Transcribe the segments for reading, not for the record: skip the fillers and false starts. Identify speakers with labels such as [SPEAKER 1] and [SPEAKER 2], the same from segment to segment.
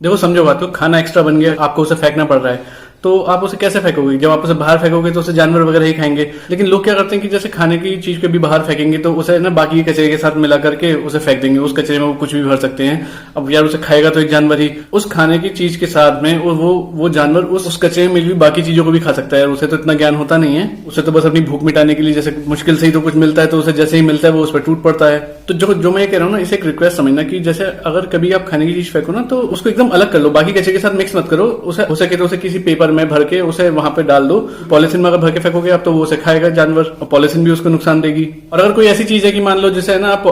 [SPEAKER 1] देखो समझो बात को, खाना एक्स्ट्रा बन गया, आपको उसे फेंकना पड़ रहा है, तो आप उसे कैसे फेंकोगे? जब आप उसे बाहर फेंकोगे तो उसे जानवर वगैरह ही खाएंगे। लेकिन लोग क्या करते हैं कि जैसे खाने की चीज को भी बाहर फेंकेंगे तो उसे ना बाकी के कचरे के साथ मिला करके उसे फेंक देंगे। उस कचरे में वो कुछ भी भर सकते हैं। अब यार उसे खाएगा तो एक जानवर ही, उस खाने की चीज के साथ में वो जानवर उस कचरे में भी बाकी चीजों को भी खा सकता है। उसे तो इतना ज्ञान होता नहीं है, उसे तो बस अपनी भूख मिटाने के लिए जैसे मुश्किल से ही तो कुछ मिलता है तो उसे जैसे ही मिलता है वो उस पर टूट पड़ता है। तो जो मैं कह रहा हूँ ना, इसे एक रिक्वेस्ट समझना कि जैसे अगर कभी आप खाने की चीज फेंको ना तो उसको एकदम अलग कर लो, बाकी कचरे के साथ मिक्स मत करो। उसे हो सके तो उसे किसी पेपर में भर के उसे वहां पे डाल दो। पॉलिथीन में अगर भर के फेंकोगे आप तो वो उसे खाएगा जानवर, और पॉलिथीन भी उसको नुकसान देगी। और अगर कोई ऐसी चीज है कि मान लो जैसे ना आप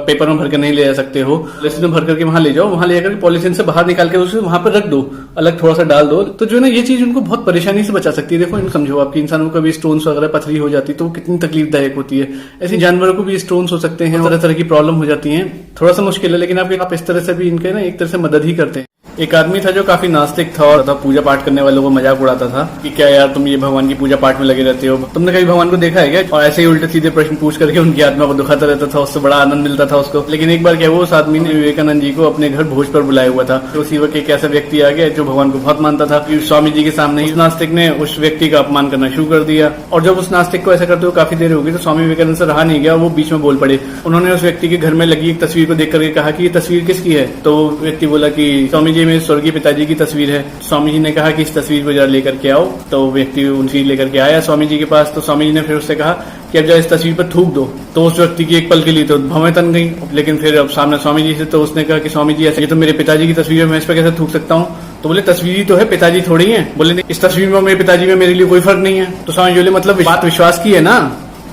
[SPEAKER 1] पेपर में भर के नहीं ले जा सकते हो, पॉलिथीन में भर करके वहां ले जाओ, वहां ले जाकर पॉलिथीन से बाहर निकाल के उसे वहां पर रख दो, अलग थोड़ा सा डाल दो, तो जो है ना ये चीज उनको बहुत परेशानी से बचा सकती है। देखो इन समझो, आपकी इंसानों को कभी स्टोन्स वगैरह पथरी हो जाती तो वो कितनी तकलीफदायक होती है, ऐसे जानवरों को भी स्टोन्स हो सकते हैं, तरह तरह की प्रॉब्लम हो जाती है। थोड़ा सा मुश्किल है, लेकिन आप इस तरह से भी इनके ना एक तरह से मदद ही करते हैं। एक आदमी था जो काफी नास्तिक था और पूजा पाठ करने वालों को मजाक उड़ाता था कि क्या यार तुम ये भगवान की पूजा पाठ में लगे रहते हो, तुमने कभी भगवान को देखा है क्या? और ऐसे ही उल्टे सीधे प्रश्न पूछ करके उनकी आत्मा को दुखाता रहता था, उससे बड़ा आनंद मिलता था उसको। लेकिन एक बार क्या हुआ, उस आदमी ने विवेकानंद जी को अपने घर भोज पर बुलाया हुआ था। तो उसी वक्त एक ऐसा व्यक्ति आ गया जो भगवान को बहुत मानता था। स्वामी जी के सामने उस नास्तिक ने उस व्यक्ति का अपमान करना शुरू कर दिया, और जब उस नास्तिक को ऐसा करते हुए काफी देर हो गई तो स्वामी विवेकानंद से रहा नहीं गया, वो बीच में बोल पड़े। उन्होंने उस व्यक्ति के घर में लगी एक तस्वीर को देख करके कहा कि ये तस्वीर किसकी है? तो व्यक्ति बोला कि स्वामी जी, मेरे स्वर्गीय पिताजी की तस्वीर है। स्वामी जी ने कहा कि इस तस्वीर को जरा लेकर के आओ। तो व्यक्ति उनकी लेकर के आया स्वामी जी के पास। तो स्वामी जी ने फिर उससे कहा कि अब जरा इस तस्वीर पर थूक दो। तो उस व्यक्ति की एक पल के लिए तो भवें तन गई, लेकिन फिर अब सामने स्वामी जी से तो उसने कहा कि स्वामी जी, ऐसे ये तो मेरे पिताजी की तस्वीर है, मैं इस पर कैसे थूक सकता हूँ? तो बोले तस्वीर ही तो है, पिताजी थोड़ी है। बोले नहीं, इस तस्वीर में मेरे पिताजी में मेरे लिए कोई फर्क नहीं है। तो स्वामी जी बोले मतलब बात विश्वास की है ना?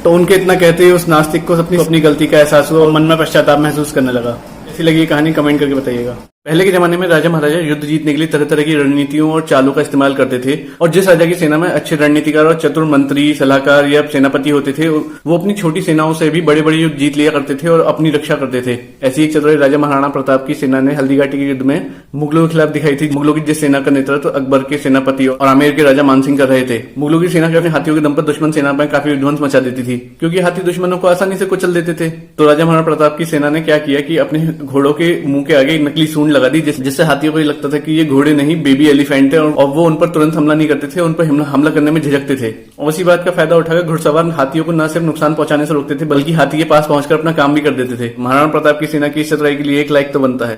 [SPEAKER 1] तो उनके इतना कहते ही उस नास्तिक को अपनी गलती का एहसास हुआ और मन में पश्चाताप महसूस करने लगा। ऐसी लगी कहानी, कमेंट करके बताइएगा। पहले के जमाने में राजा महाराजा युद्ध जीतने के लिए तरह तरह की रणनीतियों और चालों का इस्तेमाल करते थे, और जिस राजा की सेना में अच्छे रणनीतिकार और चतुर मंत्री, सलाहकार या सेनापति होते थे वो अपनी छोटी सेनाओं से भी बड़े बड़े युद्ध जीत लिया करते थे और अपनी रक्षा करते थे। ऐसी एक चतुर राजा महाराणा प्रताप की सेना ने हल्दीघाटी के युद्ध में मुगलों के खिलाफ दिखाई थी। मुगलों की जिस सेना का नेतृत्व अकबर के सेनापति और आमेर के राजा मानसिंह कर रहे थे। मुगलों की सेना अपने हाथियों के दम पर दुश्मन सेना में काफी विध्वंस मचा देती थी, क्योंकि हाथी दुश्मनों को आसानी से कुचल देते थे। तो राजा महाराणा प्रताप की सेना ने क्या किया कि अपने घोड़ों के मुंह के आगे नकली सूंड लगा दी, जिससे हाथियों को लगता था कि ये घोड़े नहीं बेबी एलिफेंट है, और वो उन पर तुरंत हमला नहीं करते थे, उन पर हमला करने में झिझकते थे। और उसी बात का फायदा उठाकर घुड़सवार हाथियों को न सिर्फ नुकसान पहुंचाने से रोकते थे, बल्कि हाथी के पास पहुंचकर अपना काम भी कर देते थे। महाराणा प्रताप की सेना की इस चतुराई के लिए एक लाइक तो बनता है।